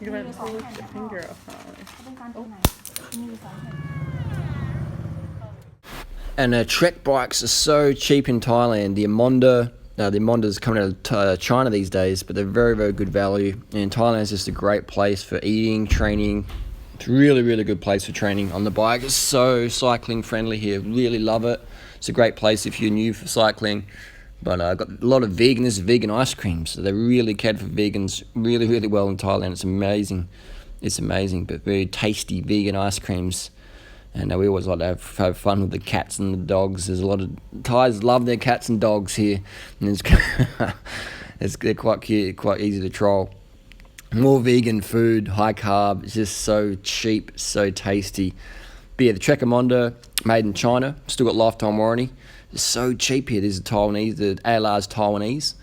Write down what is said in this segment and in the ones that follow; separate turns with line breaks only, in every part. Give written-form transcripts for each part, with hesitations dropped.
You went to lift your finger off that.
And Trek bikes are so cheap in Thailand. The Amonda's coming out of China these days, but they're very, very good value. And Thailand is just a great place for eating, training. It's a really, really good place for training on the bike. It's so cycling friendly here. Really love it. It's a great place if you're new for cycling. But I've got a lot of vegan ice cream. So they really cater for vegans really, really well in Thailand. It's amazing. It's amazing, but very tasty vegan ice creams. And we always like to have fun with the cats and the dogs. There's a lot of Thais love their cats and dogs here, and they're quite cute, quite easy to troll. More vegan food, high carb. It's just so cheap, so tasty. But yeah, the Trek Amonda, made in China, still got lifetime warranty. It's so cheap here. There's the ALR's Taiwanese.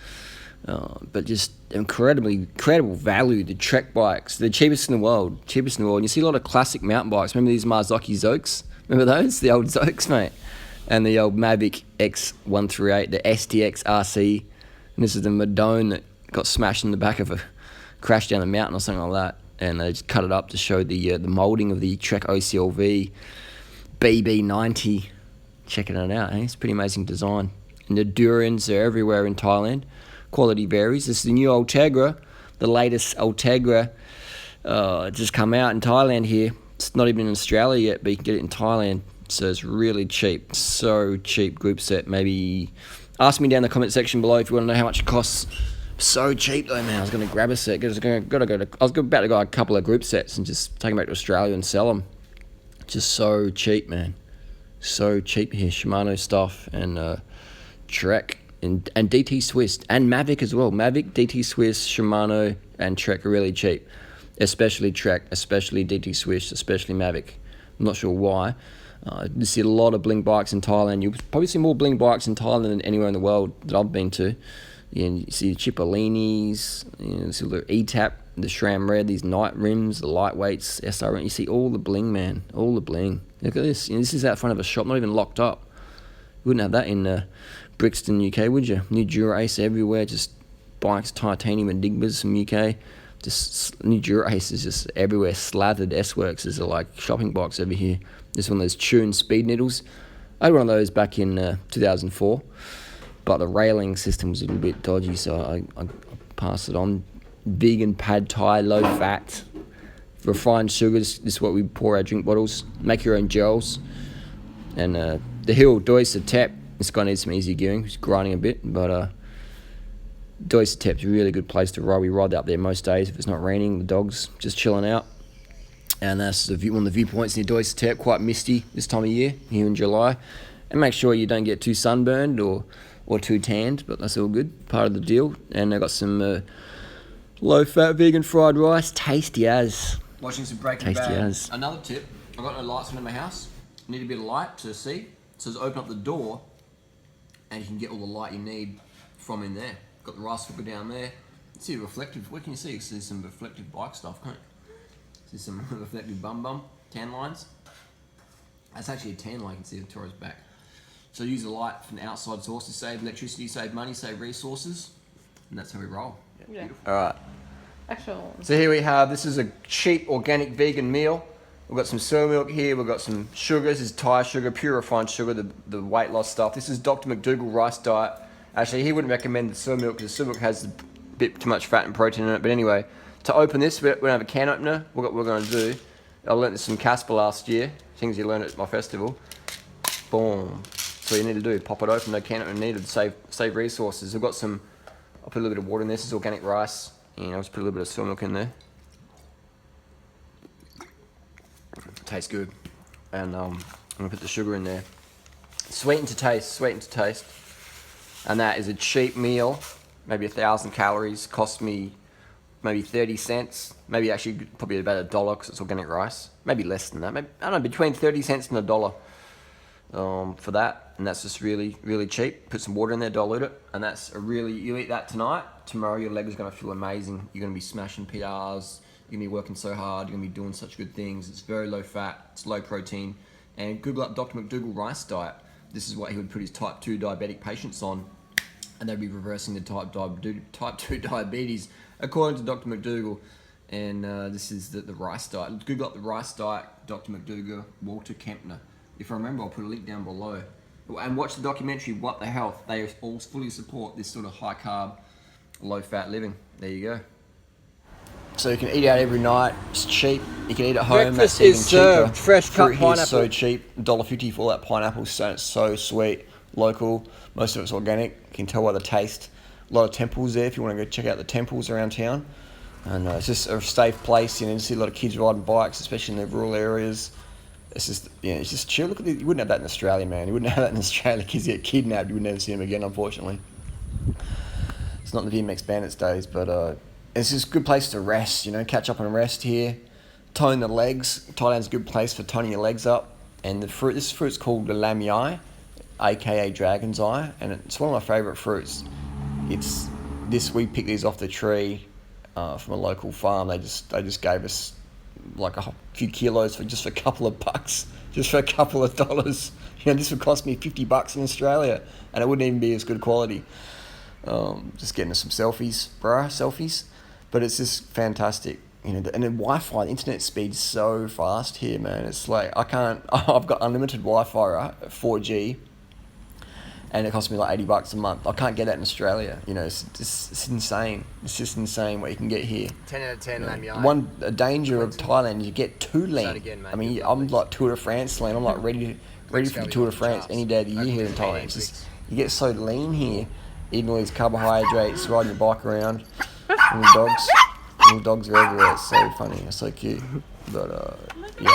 But just incredible value. The Trek bikes, they're cheapest in the world. And you see a lot of classic mountain bikes. Remember these Marzocchi Zokes? Remember those? The old Zokes, mate. And the old Mavic X138, the STX RC. And this is the Madone that got smashed in the back of a crash down the mountain or something like that. And they just cut it up to show the moulding of the Trek OCLV BB90. Checking it out, eh? It's a pretty amazing design. And the Durans are everywhere in Thailand. Quality varies. This is the new Ultegra, the latest Ultegra, just come out in Thailand here. It's not even in Australia yet, but you can get it in Thailand. So it's really cheap. So cheap. Group set. Maybe ask me down in the comment section below if you want to know how much it costs. So cheap though, man. I was going to grab a set. I was about to go a couple of group sets and just take them back to Australia and sell them. Just so cheap, man. So cheap here. Shimano stuff and Trek. And DT Swiss and Mavic as well. Mavic, DT Swiss, Shimano, and Trek are really cheap. Especially Trek, especially DT Swiss, especially Mavic. I'm not sure why. You see a lot of bling bikes in Thailand. You'll probably see more bling bikes in Thailand than anywhere in the world that I've been to. You see the Cipolinis, you see the E-Tap, the SRAM Red, these night rims, the lightweights, SRM. You see all the bling, man. All the bling. Look at this. This is out front of a shop, not even locked up. You wouldn't have that in Brixton, UK, would you? New Dura-Ace everywhere, just bikes, titanium Enigmas from UK. Just New Dura-Ace is just everywhere, slathered. S-Works is like shopping box over here. This one of those tuned speed needles. I had one of those back in 2004, but the railing system was a little bit dodgy, so I passed it on. Vegan pad thai, low fat, refined sugars. This is what we pour our drink bottles. Make your own gels. And the hill, Doisa Tep. This guy needs some easy gearing. He's grinding a bit, but Doisa Tep's a really good place to ride. We ride out there most days if it's not raining. The dog's just chilling out. And that's one of the viewpoints near Doisa Tep. Quite misty this time of year, here in July. And make sure you don't get too sunburned or too tanned, but that's all good. Part of the deal. And I got some low-fat vegan fried rice. Tasty as. Watching some Breaking Bad. Tasty as. Another tip. I've got no lights in my house. Need a bit of light to see. So just open up the door and you can get all the light you need from in there. Got the rice cooker down there. See reflective, what can you see? You see some reflective bike stuff, can't you? See some reflective bum, tan lines. That's actually a tan line, you can see the Toro's back. So use the light from the outside sources, save electricity, save money, save resources. And that's how we roll.
Yeah.
All right.
Excellent.
So here we have, this is a cheap organic vegan meal. We've got some soy milk here, we've got some sugars. This is Thai sugar, pure refined sugar, the weight loss stuff. This is Dr. McDougall rice diet. Actually, he wouldn't recommend the soy milk because the soy milk has a bit too much fat and protein in it. But anyway, to open this, we don't have a can opener. What we're going to do, I learnt this from Casper last year, things you learn at my festival. Boom. That's what you need to do, pop it open, no can opener needed, save resources. We've got some, I'll put a little bit of water in this is organic rice. And I'll just put a little bit of soy milk in there. Tastes good. And I'm gonna put the sugar in there. Sweetened to taste. And that is a cheap meal, maybe 1,000 calories, cost me maybe 30 cents, maybe actually probably about $1 because it's organic rice. Maybe less than that, maybe, I don't know, between 30 cents and $1 for that. And that's just really, really cheap. Put some water in there, dilute it. And that's you eat that tonight, tomorrow your leg is gonna feel amazing. You're gonna be smashing PRs. You're going to be working so hard, you're going to be doing such good things. It's very low fat, it's low protein. And Google up Dr. McDougall rice diet. This is what he would put his type 2 diabetic patients on. And they'd be reversing the type 2 diabetes, according to Dr. McDougall. And this is the rice diet. Google up the rice diet, Dr. McDougall, Walter Kempner. If I remember, I'll put a link down below. And watch the documentary, What the Health. They all fully support this sort of high carb, low fat living. There you go. So you can eat out every night. It's cheap. You can eat at home.
Breakfast
That's even
is served.
cheaper.
Fresh cut
Fruit here is
pineapple.
so cheap. $1.50 for all that pineapple. So it's so sweet. Local. Most of it's organic. You can tell by the taste. A lot of temples there if you want to go check out the temples around town. And it's just a safe place. You see a lot of kids riding bikes, especially in the rural areas. It's just, it's just chill. Look at you wouldn't have that in Australia, man. You wouldn't have that in Australia. Kids get kidnapped. You would never see them again, unfortunately. It's not the BMX Bandits days, but it's just a good place to rest. Catch up and rest here. Tone the legs. Thailand's a good place for toning your legs up. And this fruit's called the lam yai, aka dragon's eye, and it's one of my favourite fruits. We picked these off the tree from a local farm. They just gave us like a few kilos for a couple of bucks, just for a couple of dollars. This would cost me $50 in Australia, and it wouldn't even be as good quality. Just getting us some selfies, but it's just fantastic. And the Wi-Fi, the internet speed's so fast here, man. It's like I've got unlimited Wi-Fi, right, 4G. And it costs me like $80 a month. I can't get that in Australia. It's insane. It's just insane what you can get here.
10 out of 10 lam yai.
One danger of Thailand is you get too lean.
Again, mate.
I mean, I'm like Tour de France lean. I'm like ready for the Tour de France any day of the year here in Thailand. It's just, you get so lean here, eating all these carbohydrates, riding your bike around. Little dogs are everywhere. It's so funny. It's so cute. But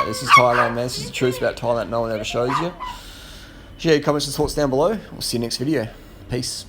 this is Thailand, man. This is the truth about Thailand no one ever shows you. Share your comments and thoughts down below. We'll see you next video. Peace.